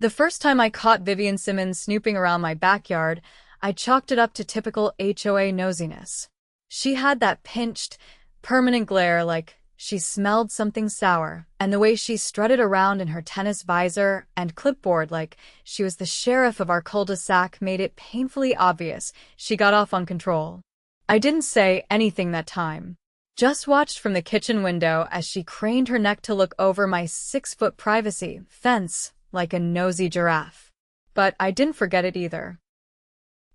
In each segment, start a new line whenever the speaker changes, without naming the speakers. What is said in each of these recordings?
The first time I caught Vivian Simmons snooping around my backyard, I chalked it up to typical HOA nosiness. She had that pinched, permanent glare like she smelled something sour, and the way she strutted around in her tennis visor and clipboard like she was the sheriff of our cul-de-sac made it painfully obvious she got off on control. I didn't say anything that time. Just watched from the kitchen window as she craned her neck to look over my 6-foot privacy fence like a nosy giraffe. But I didn't forget it either.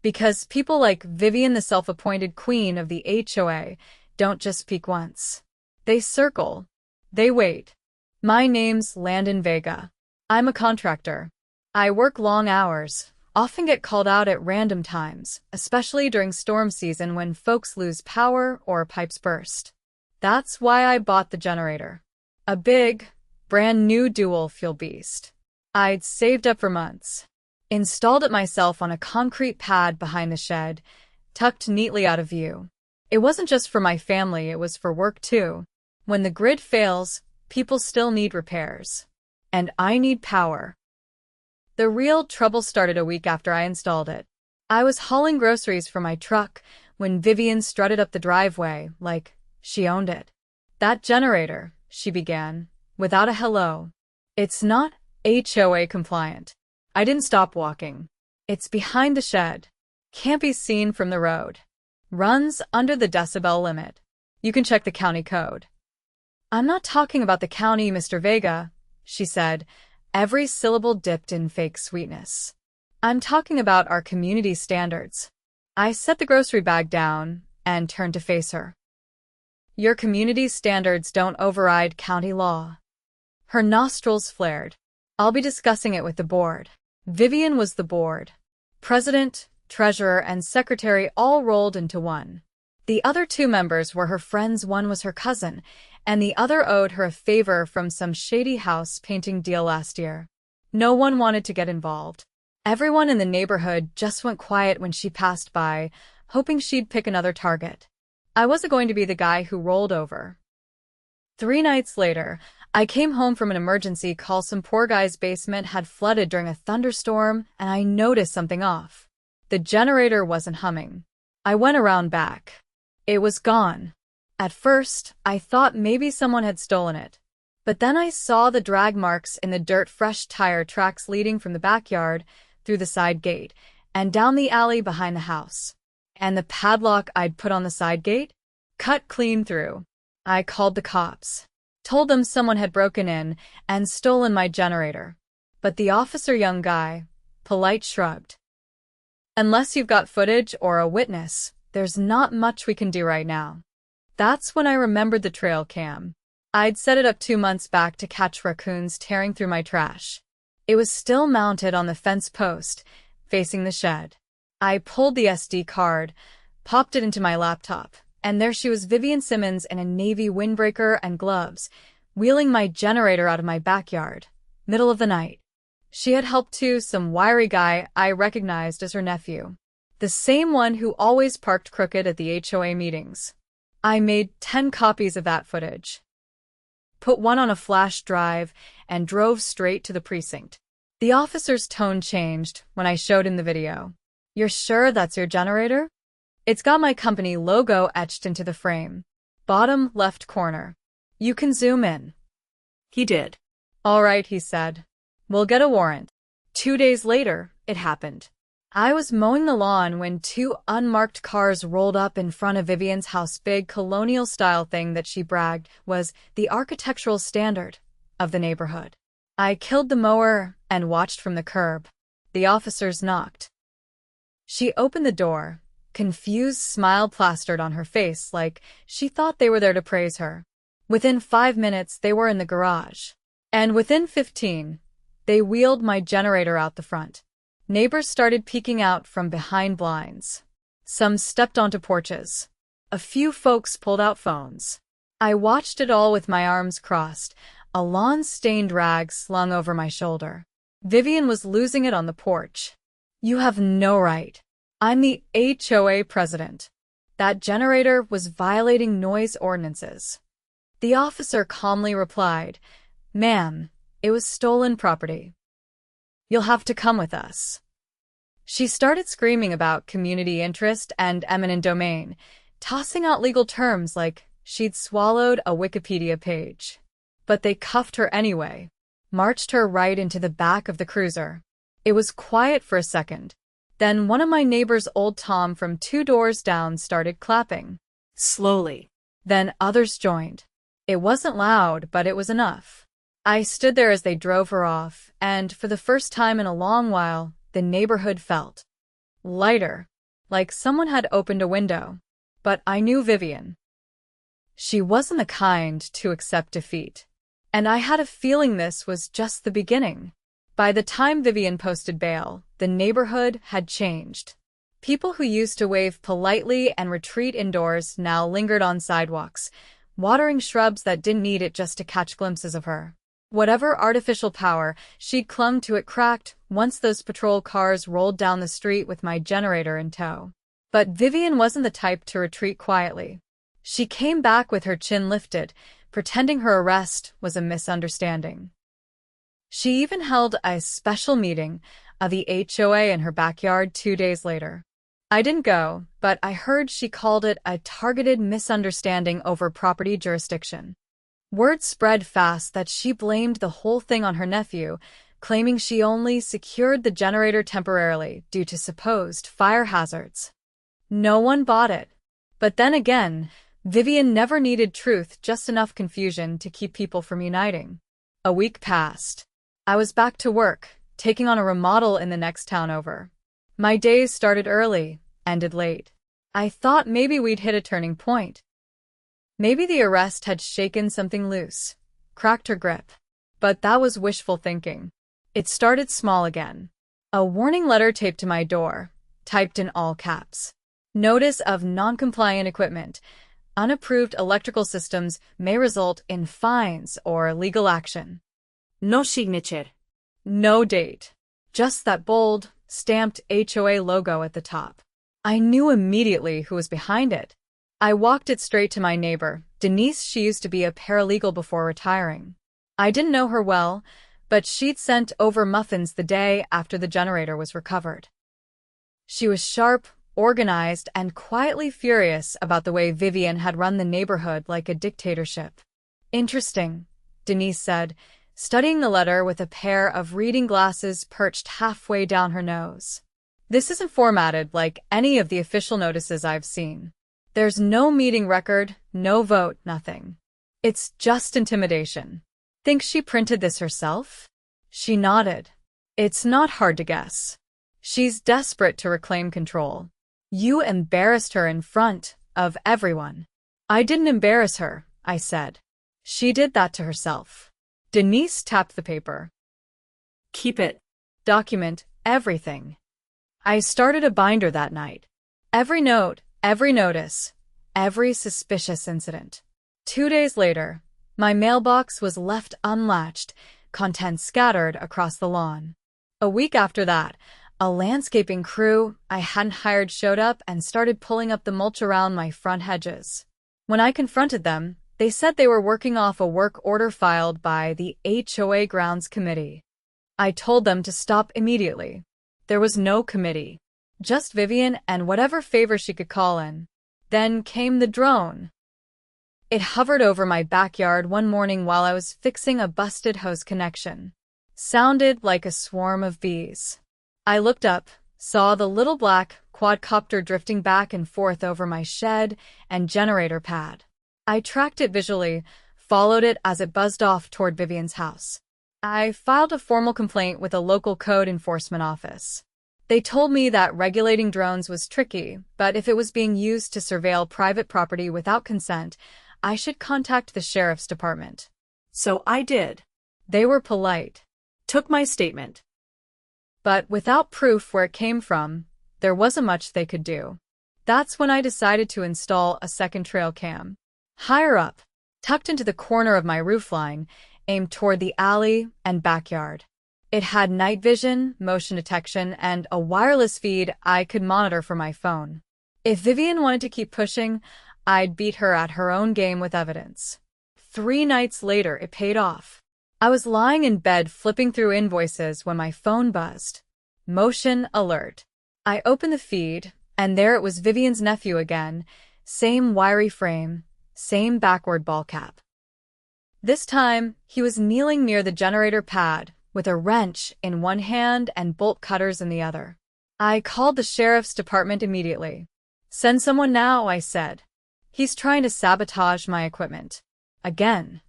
Because people like Vivian, the self-appointed queen of the HOA, don't just peek once. They circle. They wait. My name's Landon Vega. I'm a contractor. I work long hours, often get called out at random times, especially during storm season when folks lose power or pipes burst. That's why I bought the generator. A big, brand new dual-fuel beast. I'd saved up for months. Installed it myself on a concrete pad behind the shed, tucked neatly out of view. It wasn't just for my family, it was for work too. When the grid fails, people still need repairs. And I need power. The real trouble started a week after I installed it. I was hauling groceries for my truck when Vivian strutted up the driveway like she owned it. "That generator," she began, without a hello. "It's not HOA compliant." I didn't stop walking. "It's behind the shed. Can't be seen from the road. Runs under the decibel limit. You can check the county code." "I'm not talking about the county, Mr. Vega," she said, every syllable dipped in fake sweetness. "I'm talking about our community standards." I set the grocery bag down and turned to face her. "Your community standards don't override county law." Her nostrils flared. "I'll be discussing it with the board." Vivian was the board. President, treasurer, and secretary all rolled into one. The other 2 members were her friends. One was her cousin, and the other owed her a favor from some shady house painting deal last year. No one wanted to get involved. Everyone in the neighborhood just went quiet when she passed by, hoping she'd pick another target. I wasn't going to be the guy who rolled over. 3 nights later, I came home from an emergency call. Some poor guy's basement had flooded during a thunderstorm, and I noticed something off. The generator wasn't humming. I went around back. It was gone. At first, I thought maybe someone had stolen it. But then I saw the drag marks in the dirt, fresh tire tracks leading from the backyard, through the side gate, and down the alley behind the house. And the padlock I'd put on the side gate? Cut clean through. I called the cops. Told them someone had broken in and stolen my generator. But the officer, young guy, polite, shrugged. "Unless you've got footage or a witness, there's not much we can do right now." That's when I remembered the trail cam. I'd set it up 2 months back to catch raccoons tearing through my trash. It was still mounted on the fence post, facing the shed. I pulled the SD card, popped it into my laptop, and there she was, Vivian Simmons in a navy windbreaker and gloves, wheeling my generator out of my backyard, middle of the night. She had helped too, some wiry guy I recognized as her nephew. The same one who always parked crooked at the HOA meetings. I made 10 copies of that footage. Put one on a flash drive and drove straight to the precinct. The officer's tone changed when I showed him the video. "You're sure that's your generator? It's got my company logo etched into the frame. Bottom left corner. You can zoom in." He did. "All right," he said. "We'll get a warrant." 2 days later, it happened. I was mowing the lawn when 2 unmarked cars rolled up in front of Vivian's house. Big colonial-style thing that she bragged was the architectural standard of the neighborhood. I killed the mower and watched from the curb. The officers knocked. She opened the door, confused smile plastered on her face like she thought they were there to praise her. Within 5 minutes, they were in the garage. And within 15, they wheeled my generator out the front. Neighbors started peeking out from behind blinds. Some stepped onto porches. A few folks pulled out phones. I watched it all with my arms crossed, a lawn-stained rag slung over my shoulder. Vivian was losing it on the porch. "You have no right. I'm the HOA president. That generator was violating noise ordinances." The officer calmly replied, "Ma'am, it was stolen property." You'll have to come with us." She started screaming about community interest and eminent domain, tossing out legal terms like she'd swallowed a Wikipedia page. But they cuffed her anyway, marched her right into the back of the cruiser. It was quiet for a second. Then one of my neighbor's old Tom from 2 doors down started clapping. Slowly. Then others joined. It wasn't loud, but it was enough. I stood there as they drove her off, and for the first time in a long while, the neighborhood felt lighter, like someone had opened a window. But I knew Vivian. She wasn't the kind to accept defeat. And I had a feeling this was just the beginning. By the time Vivian posted bail, the neighborhood had changed. People who used to wave politely and retreat indoors now lingered on sidewalks, watering shrubs that didn't need it just to catch glimpses of her. Whatever artificial power she'd clung to, it cracked once those patrol cars rolled down the street with my generator in tow. But Vivian wasn't the type to retreat quietly. She came back with her chin lifted, pretending her arrest was a misunderstanding. She even held a special meeting of the HOA in her backyard 2 days later. I didn't go, but I heard she called it a targeted misunderstanding over property jurisdiction. Word spread fast that she blamed the whole thing on her nephew, claiming she only secured the generator temporarily due to supposed fire hazards. No one bought it. But then again, Vivian never needed truth, just enough confusion to keep people from uniting. A week passed. I was back to work, taking on a remodel in the next town over. My days started early, ended late. I thought maybe we'd hit a turning point. Maybe the arrest had shaken something loose, cracked her grip. But that was wishful thinking. It started small again. A warning letter taped to my door, typed in all caps. Notice of non-compliant equipment. Unapproved electrical systems may result in fines or legal action. No signature. No date. Just that bold, stamped HOA logo at the top. I knew immediately who was behind it. I walked it straight to my neighbor, Denise. She used to be a paralegal before retiring. I didn't know her well, but she'd sent over muffins the day after the generator was recovered. She was sharp, organized, and quietly furious about the way Vivian had run the neighborhood like a dictatorship. Interesting, Denise said, studying the letter with a pair of reading glasses perched halfway down her nose. This isn't formatted like any of the official notices I've seen. There's no meeting record, no vote, nothing. It's just intimidation. Think she printed this herself? She nodded. It's not hard to guess. She's desperate to reclaim control. You embarrassed her in front of everyone. I didn't embarrass her, I said. She did that to herself. Denise tapped the paper. Keep it. Document everything. I started a binder that night. Every note, every notice, every suspicious incident. 2 days later, my mailbox was left unlatched, contents scattered across the lawn. A week after that, a landscaping crew I hadn't hired showed up and started pulling up the mulch around my front hedges. When I confronted them, they said they were working off a work order filed by the HOA Grounds Committee. I told them to stop immediately. There was no committee, just Vivian and whatever favor she could call in. Then came the drone. It hovered over my backyard one morning while I was fixing a busted hose connection. Sounded like a swarm of bees. I looked up, saw the little black quadcopter drifting back and forth over my shed and generator pad. I tracked it visually, followed it as it buzzed off toward Vivian's house. I filed a formal complaint with a local code enforcement office. They told me that regulating drones was tricky, but if it was being used to surveil private property without consent, I should contact the sheriff's department. So I did. They were polite. Took my statement. But without proof where it came from, there wasn't much they could do. That's when I decided to install a second trail cam. Higher up, tucked into the corner of my roofline, aimed toward the alley and backyard. It had night vision, motion detection, and a wireless feed I could monitor from my phone. If Vivian wanted to keep pushing, I'd beat her at her own game with evidence. 3 nights later, it paid off. I was lying in bed flipping through invoices when my phone buzzed. Motion alert. I opened the feed, and there it was, Vivian's nephew again. Same wiry frame, same backward ball cap. This time, he was kneeling near the generator pad, with a wrench in one hand and bolt cutters in the other. I called the sheriff's department immediately. "Send someone now," I said. "He's trying to sabotage my equipment." Again.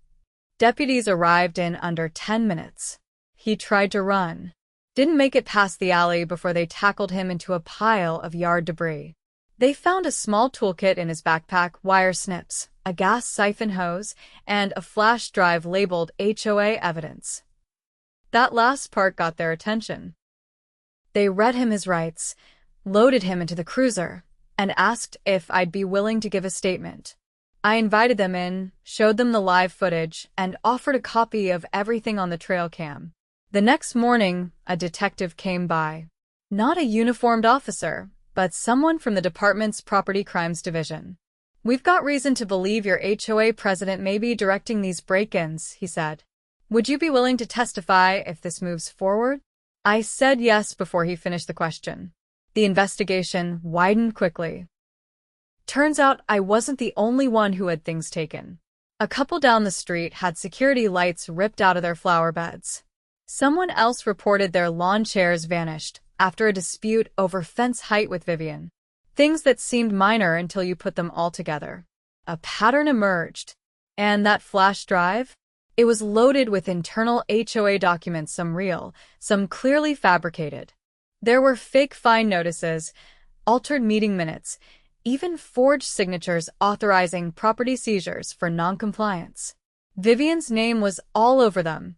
Deputies arrived in under 10 minutes. He tried to run. Didn't make it past the alley before they tackled him into a pile of yard debris. They found a small toolkit in his backpack, wire snips, a gas siphon hose, and a flash drive labeled HOA evidence. That last part got their attention. They read him his rights, loaded him into the cruiser, and asked if I'd be willing to give a statement. I invited them in, showed them the live footage, and offered a copy of everything on the trail cam. The next morning, a detective came by. Not a uniformed officer, but someone from the department's property crimes division. "We've got reason to believe your HOA president may be directing these break-ins," he said. "Would you be willing to testify if this moves forward?" I said yes before he finished the question. The investigation widened quickly. Turns out I wasn't the only one who had things taken. A couple down the street had security lights ripped out of their flower beds. Someone else reported their lawn chairs vanished after a dispute over fence height with Vivian. Things that seemed minor until you put them all together. A pattern emerged. And that flash drive? It was loaded with internal HOA documents, some real, some clearly fabricated. There were fake fine notices, altered meeting minutes, even forged signatures authorizing property seizures for noncompliance. Vivian's name was all over them.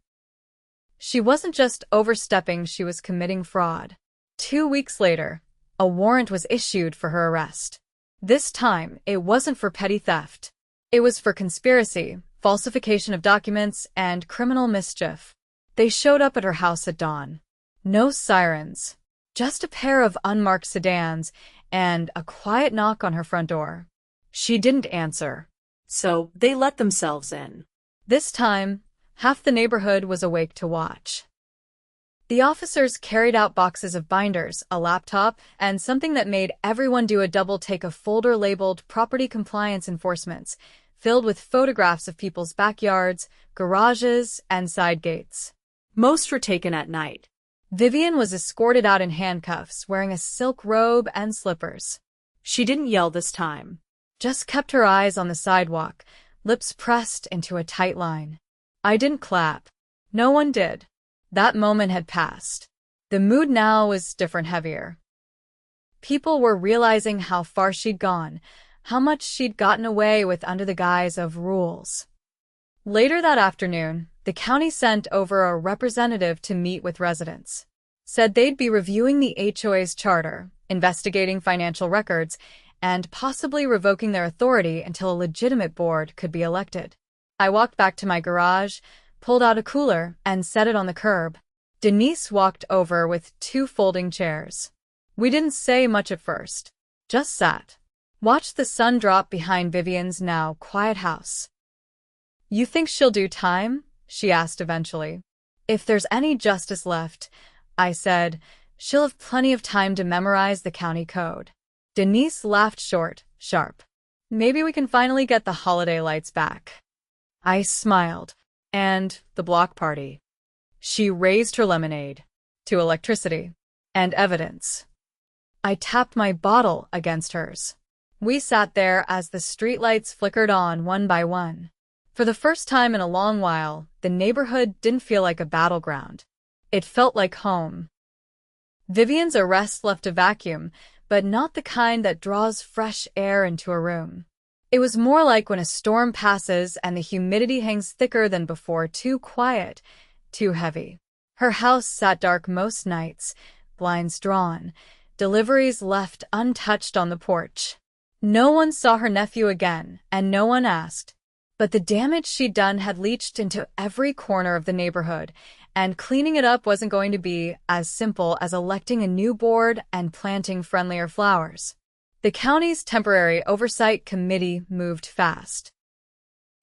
She wasn't just overstepping, she was committing fraud. 2 weeks later, a warrant was issued for her arrest. This time, it wasn't for petty theft. It was for conspiracy, falsification of documents, and criminal mischief. They showed up at her house at dawn. No sirens, just a pair of unmarked sedans and a quiet knock on her front door. She didn't answer.
So they let themselves in.
This time, half the neighborhood was awake to watch. The officers carried out boxes of binders, a laptop, and something that made everyone do a double take, a folder labeled Property Compliance Enforcements, filled with photographs of people's backyards, garages, and side gates.
Most were taken at night.
Vivian was escorted out in handcuffs, wearing a silk robe and slippers.
She didn't yell this time.
Just kept her eyes on the sidewalk, lips pressed into a tight line. I didn't clap. No one did. That moment had passed. The mood now was different, heavier. People were realizing how far she'd gone, how much she'd gotten away with under the guise of rules. Later that afternoon, the county sent over a representative to meet with residents. Said they'd be reviewing the HOA's charter, investigating financial records, and possibly revoking their authority until a legitimate board could be elected. I walked back to my garage, pulled out a cooler, and set it on the curb. Denise walked over with 2 folding chairs. We didn't say much at first, just sat. Watched the sun drop behind Vivian's now quiet house. "You think she'll do time?" she asked eventually. "If there's any justice left," I said, "she'll have plenty of time to memorize the county code." Denise laughed short, sharp. "Maybe we can finally get the holiday lights back." I smiled. "And the block party." She raised her lemonade. "To electricity. And evidence." I tapped my bottle against hers. We sat there as the streetlights flickered on one by one. For the first time in a long while, the neighborhood didn't feel like a battleground. It felt like home. Vivian's arrest left a vacuum, but not the kind that draws fresh air into a room. It was more like when a storm passes and the humidity hangs thicker than before, too quiet, too heavy. Her house sat dark most nights, blinds drawn, deliveries left untouched on the porch. No one saw her nephew again, and no one asked. But the damage she'd done had leached into every corner of the neighborhood, and cleaning it up wasn't going to be as simple as electing a new board and planting friendlier flowers. The county's temporary oversight committee moved fast.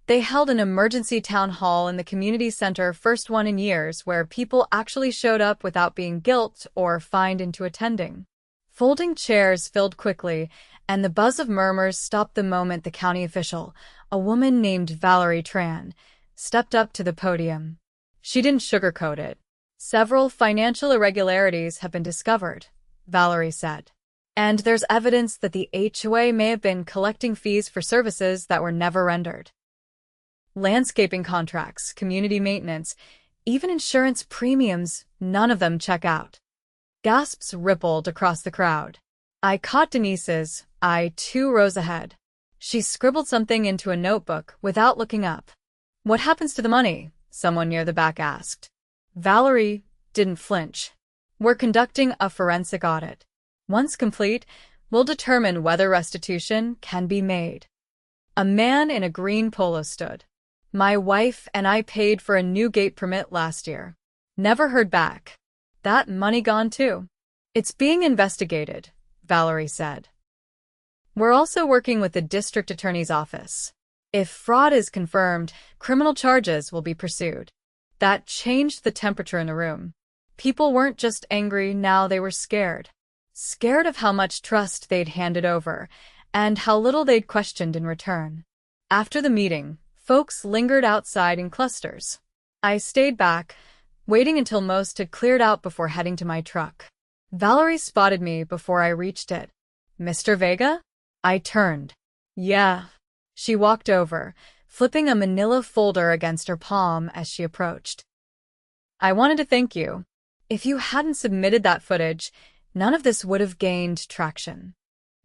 They held an emergency town hall in the community center, first one in years, where people actually showed up without being guilted or fined into attending. Folding chairs filled quickly, and the buzz of murmurs stopped the moment the county official, a woman named Valerie Tran, stepped up to the podium. She didn't sugarcoat it. "Several financial irregularities have been discovered," Valerie said. "And there's evidence that the HOA may have been collecting fees for services that were never rendered. Landscaping contracts, community maintenance, even insurance premiums, none of them check out." Gasps rippled across the crowd. I caught Denise's eye 2 rows ahead. She scribbled something into a notebook without looking up. "What happens to the money?" someone near the back asked. Valerie didn't flinch. "We're conducting a forensic audit. Once complete, we'll determine whether restitution can be made." A man in a green polo stood. "My wife and I paid for a new gate permit last year. Never heard back. That money gone too." "It's being investigated," Valerie said. "We're also working with the district attorney's office. If fraud is confirmed, criminal charges will be pursued." That changed the temperature in the room. People weren't just angry, now they were scared. Scared of how much trust they'd handed over, and how little they'd questioned in return. After the meeting, folks lingered outside in clusters. I stayed back, waiting until most had cleared out before heading to my truck. Valerie spotted me before I reached it. "Mr. Vega?" I turned. "Yeah." She walked over, flipping a manila folder against her palm as she approached. "I wanted to thank you. If you hadn't submitted that footage, none of this would have gained traction."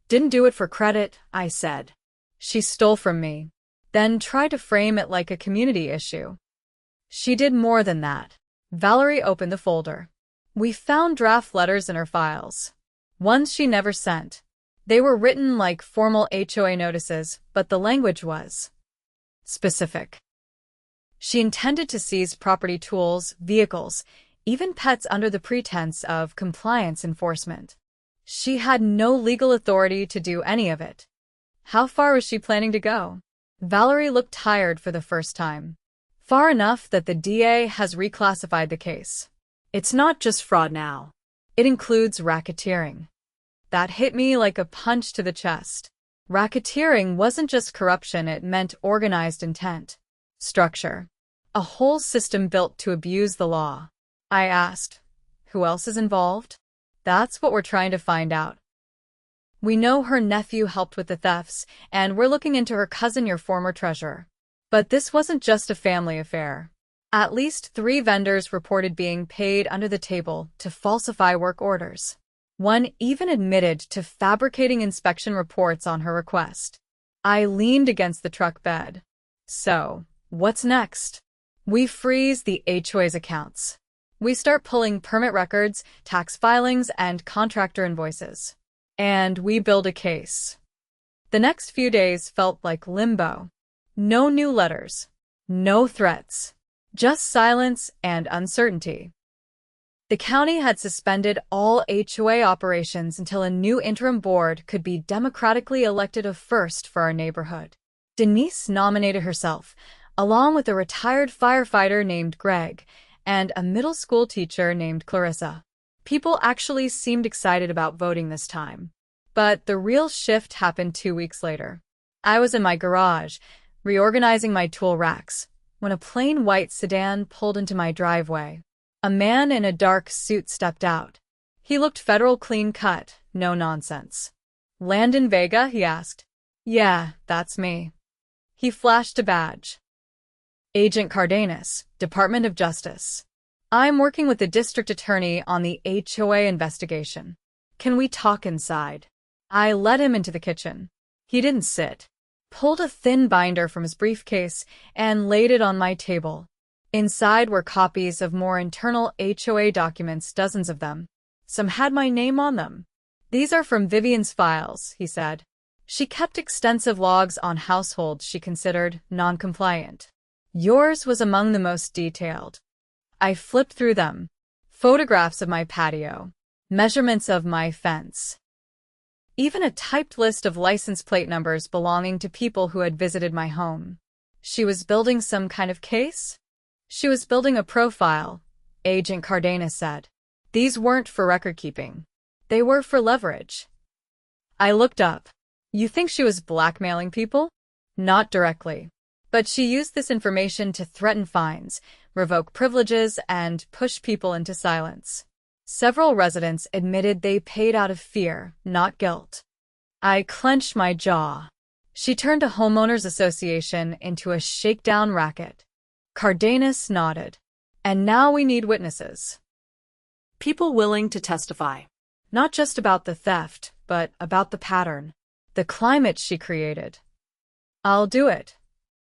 "Didn't do it for credit," I said. She stole from me, then tried to frame it like a community issue. She did more than that. Valerie opened the folder. We found draft letters in her files. Ones she never sent. They were written like formal HOA notices, but the language was specific. She intended to seize property, tools, vehicles, even pets under the pretense of compliance enforcement. She had no legal authority to do any of it. How far was she planning to go? Valerie looked tired for the first time. Far enough that the DA has reclassified the case. It's not just fraud now. It includes racketeering. That hit me like a punch to the chest. Racketeering wasn't just corruption, it meant organized intent. Structure. A whole system built to abuse the law. I asked, "Who else is involved?" "That's what we're trying to find out. We know her nephew helped with the thefts, and we're looking into her cousin, your former treasurer." But this wasn't just a family affair. At least 3 vendors reported being paid under the table to falsify work orders. One even admitted to fabricating inspection reports on her request. I leaned against the truck bed. "So, what's next?" "We freeze the HOA's accounts. We start pulling permit records, tax filings, and contractor invoices. And we build a case." The next few days felt like limbo. No new letters. No threats. Just silence and uncertainty. The county had suspended all HOA operations until a new interim board could be democratically elected, a first for our neighborhood. Denise nominated herself, along with a retired firefighter named Greg and a middle school teacher named Clarissa. People actually seemed excited about voting this time. But the real shift happened 2 weeks later. I was in my garage, reorganizing my tool racks, when a plain white sedan pulled into my driveway. A man in a dark suit stepped out. He looked federal, clean-cut, no nonsense. "Landon Vega?" he asked. "Yeah, that's me." He flashed a badge. "Agent Cardenas, Department of Justice. I'm working with the district attorney on the HOA investigation. Can we talk inside?" I led him into the kitchen. He didn't sit. Pulled a thin binder from his briefcase and laid it on my table. Inside were copies of more internal HOA documents, dozens of them. Some had my name on them. "These are from Vivian's files," he said. "She kept extensive logs on households she considered non-compliant. Yours was among the most detailed." I flipped through them. Photographs of my patio. Measurements of my fence. Even a typed list of license plate numbers belonging to people who had visited my home. She was building some kind of case? She was building a profile, Agent Cardenas said. These weren't for record-keeping. They were for leverage. I looked up. You think she was blackmailing people? Not directly. But she used this information to threaten fines, revoke privileges, and push people into silence. Several residents admitted they paid out of fear, not guilt. I clenched my jaw. She turned a homeowners association into a shakedown racket. Cardenas nodded. And now we need witnesses.
People willing to testify.
Not just about the theft, but about the pattern. The climate she created. I'll do it.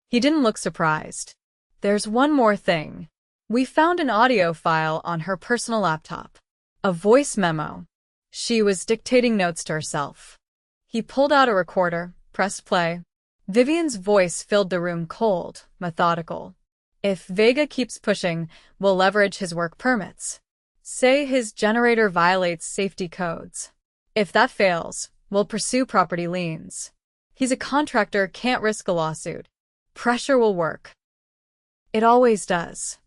He didn't look surprised. There's one more thing. We found an audio file on her personal laptop. A voice memo. She was dictating notes to herself. He pulled out a recorder, pressed play. Vivian's voice filled the room cold, methodical. If Vega keeps pushing, we'll leverage his work permits. Say his generator violates safety codes. If that fails, we'll pursue property liens. He's a contractor, can't risk a lawsuit. Pressure will work. It always does.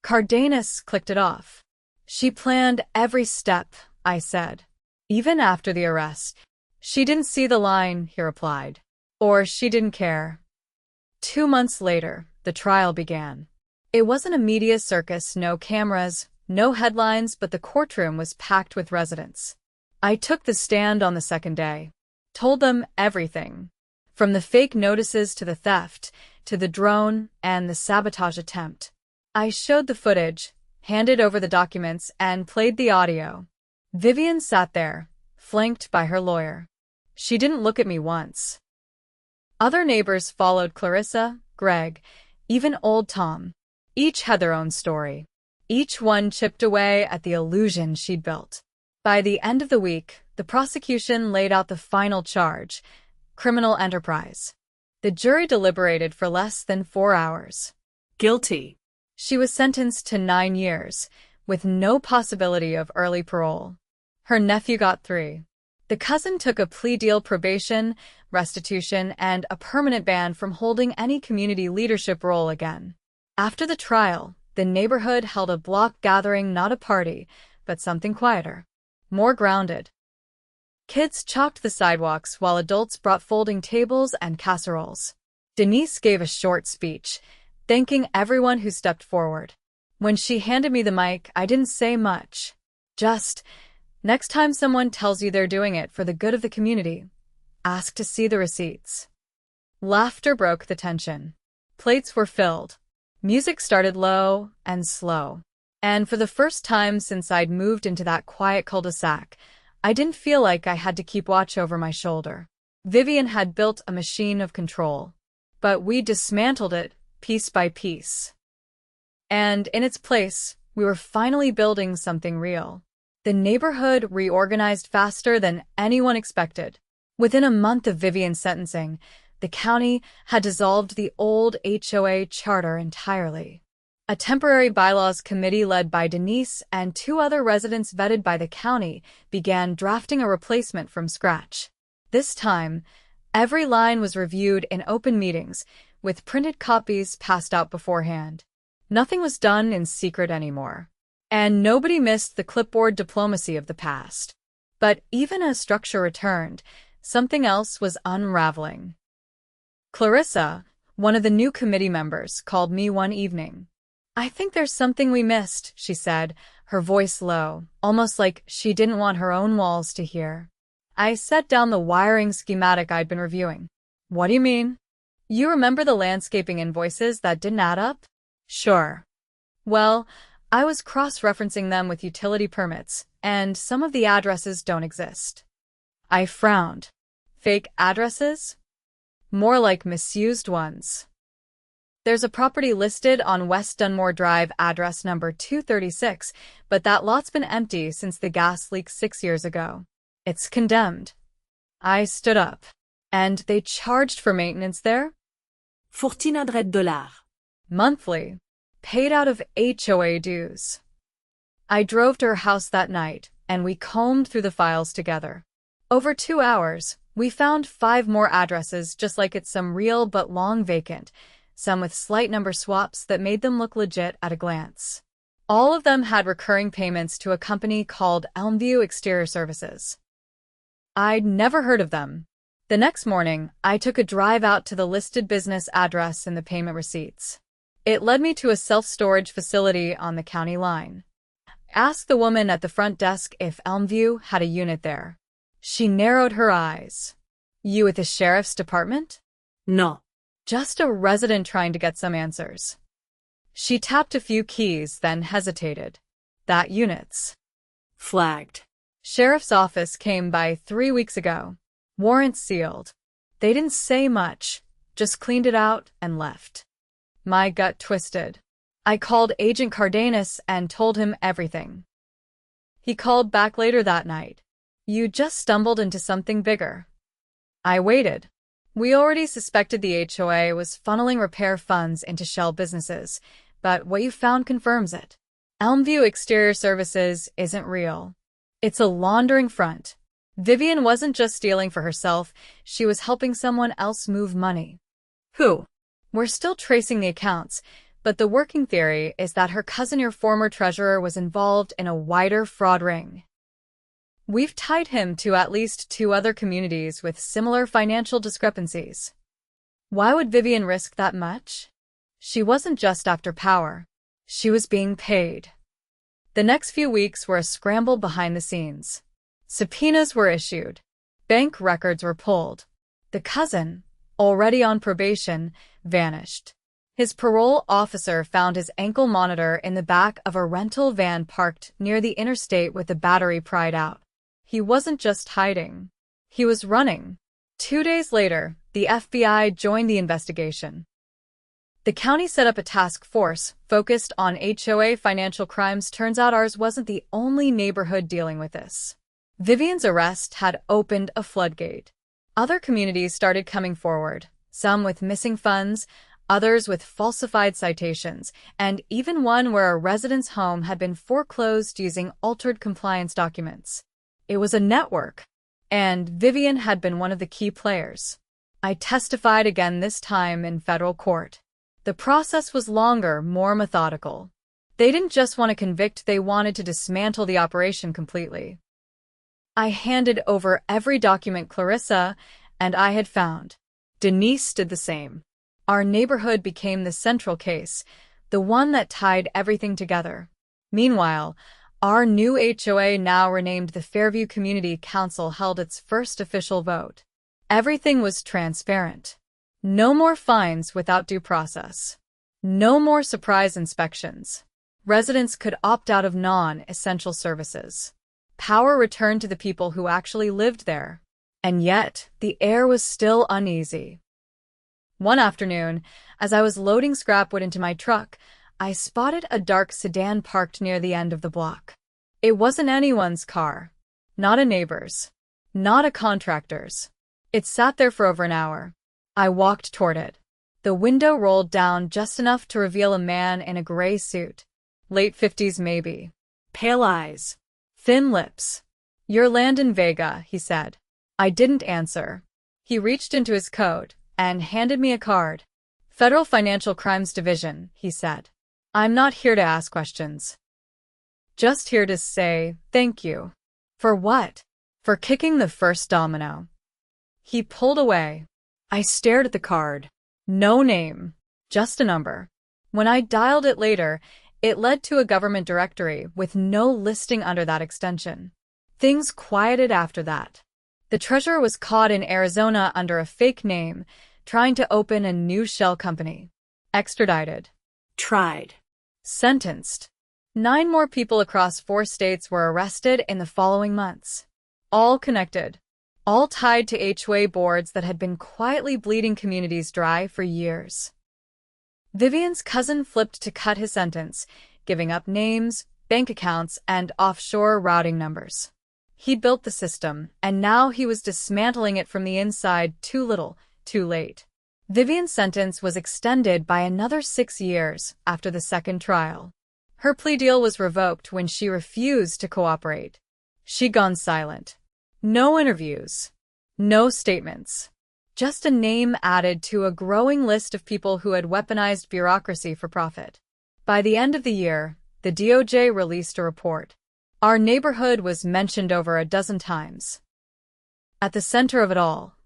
Cardenas clicked it off. She planned every step, I said. Even after the arrest. She didn't see the line, he replied. Or she didn't care. 2 months later, the trial began. It wasn't a media circus, no cameras, no headlines, but the courtroom was packed with residents. I took the stand on the second day. Told them everything. From the fake notices to the theft, to the drone and the sabotage attempt. I showed the footage, handed over the documents, and played the audio. Vivian sat there, flanked by her lawyer. She didn't look at me once. Other neighbors followed: Clarissa, Greg, even old Tom. Each had their own story. Each one chipped away at the illusion she'd built. By the end of the week, the prosecution laid out the final charge: criminal enterprise. The jury deliberated for less than 4 hours.
Guilty.
She was sentenced to 9 years, with no possibility of early parole. Her nephew got 3. The cousin took a plea deal: probation, restitution, and a permanent ban from holding any community leadership role again. After the trial, the neighborhood held a block gathering, not a party, but something quieter, more grounded. Kids chalked the sidewalks while adults brought folding tables and casseroles. Denise gave a short speech, thanking everyone who stepped forward. When she handed me the mic, I didn't say much. Just, next time someone tells you they're doing it for the good of the community, ask to see the receipts. Laughter broke the tension. Plates were filled. Music started low and slow. And for the first time since I'd moved into that quiet cul-de-sac, I didn't feel like I had to keep watch over my shoulder. Vivian had built a machine of control, but we dismantled it piece by piece. And in its place, we were finally building something real. The neighborhood reorganized faster than anyone expected. Within a month of Vivian's sentencing, the county had dissolved the old HOA charter entirely. A temporary bylaws committee led by Denise and 2 other residents vetted by the county began drafting a replacement from scratch. This time, every line was reviewed in open meetings, with printed copies passed out beforehand. Nothing was done in secret anymore. And nobody missed the clipboard diplomacy of the past. But even as structure returned, something else was unraveling. Clarissa, one of the new committee members, called me one evening. I think there's something we missed, she said, her voice low, almost like she didn't want her own walls to hear. I set down the wiring schematic I'd been reviewing. What do you mean? You remember the landscaping invoices that didn't add up? Sure. Well, I was cross-referencing them with utility permits, and some of the addresses don't exist. I frowned. Fake addresses? More like misused ones. There's a property listed on West Dunmore Drive, address number 236, but that lot's been empty since the gas leak 6 years ago. It's condemned. I stood up. And they charged for maintenance there?
$1,400.
Monthly. Paid out of HOA dues. I drove to her house that night, and we combed through the files together. Over 2 hours, we found 5 more addresses just like it's some real but long vacant, some with slight number swaps that made them look legit at a glance. All of them had recurring payments to a company called Elmview Exterior Services. I'd never heard of them. The next morning, I took a drive out to the listed business address in the payment receipts. It led me to a self-storage facility on the county line. I asked the woman at the front desk if Elmview had a unit there. She narrowed her eyes. You with the sheriff's department?
No.
Just a resident trying to get some answers. She tapped a few keys, then hesitated. That unit's
Flagged.
sheriff's office came by 3 weeks ago. Warrant sealed. They didn't say much, just cleaned it out and left. My gut twisted. I called Agent Cardenas and told him everything. He called back later that night. You just stumbled into something bigger. I waited. We already suspected the HOA was funneling repair funds into shell businesses, but what you found confirms it. Elmview Exterior Services isn't real. It's a laundering front. Vivian wasn't just stealing for herself, she was helping someone else move money.
Who?
We're still tracing the accounts, but the working theory is that her cousin, your former treasurer, was involved in a wider fraud ring. We've tied him to at least 2 other communities with similar financial discrepancies. Why would Vivian risk that much? She wasn't just after power. She was being paid. The next few weeks were a scramble behind the scenes. Subpoenas were issued. Bank records were pulled. The cousin, already on probation, vanished. His parole officer found his ankle monitor in the back of a rental van parked near the interstate with the battery pried out. He wasn't just hiding. He was running. 2 days later, the FBI joined the investigation. The county set up a task force focused on HOA financial crimes. Turns out ours wasn't the only neighborhood dealing with this. Vivian's arrest had opened a floodgate. Other communities started coming forward, some with missing funds, others with falsified citations, and even one where a resident's home had been foreclosed using altered compliance documents. It was a network, and Vivian had been one of the key players. I testified again, this time in federal court. The process was longer, more methodical. They didn't just want to convict, they wanted to dismantle the operation completely. I handed over every document Clarissa and I had found. Denise did the same. Our neighborhood became the central case, the one that tied everything together. Meanwhile, our new HOA, now renamed the Fairview Community Council, held its first official vote. Everything was transparent. No more fines without due process. No more surprise inspections. Residents could opt out of non-essential services. Power returned to the people who actually lived there. And yet, the air was still uneasy. One afternoon, as I was loading scrap wood into my truck, I spotted a dark sedan parked near the end of the block. It wasn't anyone's car. Not a neighbor's. Not a contractor's. It sat there for over an hour. I walked toward it. The window rolled down just enough to reveal a man in a gray suit. Late 50s maybe.
Pale eyes.
Thin lips. You're Landon Vega, he said. I didn't answer. He reached into his coat and handed me a card. Federal Financial Crimes Division, he said. I'm not here to ask questions. Just here to say thank you. For what? For kicking the first domino. He pulled away. I stared at the card. No name. Just a number. When I dialed it later, it led to a government directory with no listing under that extension. Things quieted after that. The treasurer was caught in Arizona under a fake name, trying to open a new shell company. Extradited.
Tried.
Sentenced. 9 more people across 4 states were arrested in the following months. All connected. All tied to HOA boards that had been quietly bleeding communities dry for years. Vivian's cousin flipped to cut his sentence, giving up names, bank accounts, and offshore routing numbers. He'd built the system, and now he was dismantling it from the inside. Too little, too late. Vivian's sentence was extended by another 6 years after the second trial. Her plea deal was revoked when she refused to cooperate. She'd gone silent. No interviews. No statements. Just a name added to a growing list of people who had weaponized bureaucracy for profit. By the end of the year, the DOJ released a report. Our neighborhood was mentioned over a dozen times. At the center of it all,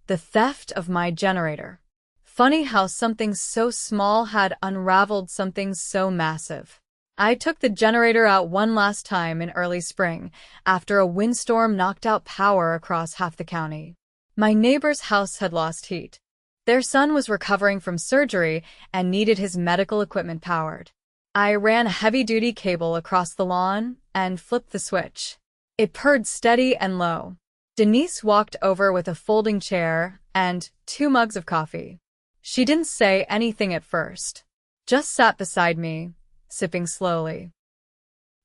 the theft of my generator. Funny how something so small had unraveled something so massive. I took the generator out one last time in early spring, after a windstorm knocked out power across half the county. My neighbor's house had lost heat. Their son was recovering from surgery and needed his medical equipment powered. I ran a heavy-duty cable across the lawn and flipped the switch. It purred steady and low. Denise walked over with a folding chair and 2 mugs of coffee. She didn't say anything at first, just sat beside me, sipping slowly.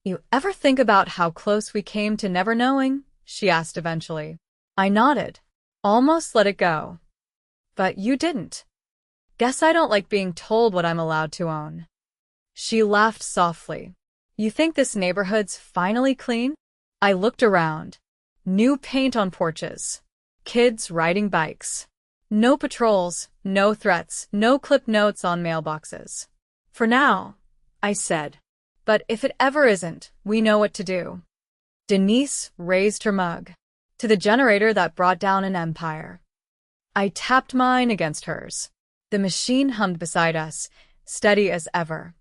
"You ever think about how close we came to never knowing?" she asked eventually. I nodded, almost let it go. "But you didn't. Guess I don't like being told what I'm allowed to own." She laughed softly. "You think this neighborhood's finally clean?" I looked around. New paint on porches. Kids riding bikes. No patrols, no threats, no clipped notes on mailboxes. "For now," I said. "But if it ever isn't, we know what to do." Denise raised her mug. "To the generator that brought down an empire." I tapped mine against hers. The machine hummed beside us, steady as ever.